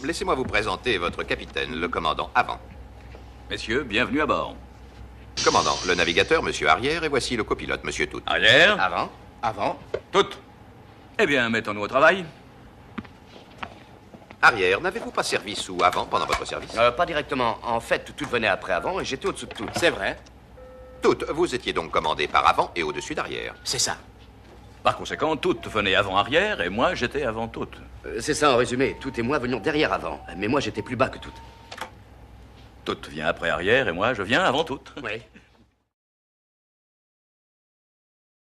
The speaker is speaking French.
laissez-moi vous présenter votre capitaine, le commandant Avant. Messieurs, bienvenue à bord. Commandant, le navigateur, monsieur Arrière, et voici le copilote, monsieur Tout. Arrière. Avant. Avant. Toutes. Eh bien, mettons-nous au travail. Arrière, n'avez-vous pas servi sous Avant pendant votre service? Pas directement. En fait, tout venait après Avant et j'étais au-dessous de tout. C'est vrai. Tout, vous étiez donc commandé par Avant et au-dessus d'Arrière. C'est ça. Par conséquent, toutes venaient avant-arrière et moi, j'étais avant toutes. C'est ça en résumé. Tout et moi venions derrière Avant. Mais moi, j'étais plus bas que tout. Toutes vient après arrière et moi, je viens avant toutes. Oui.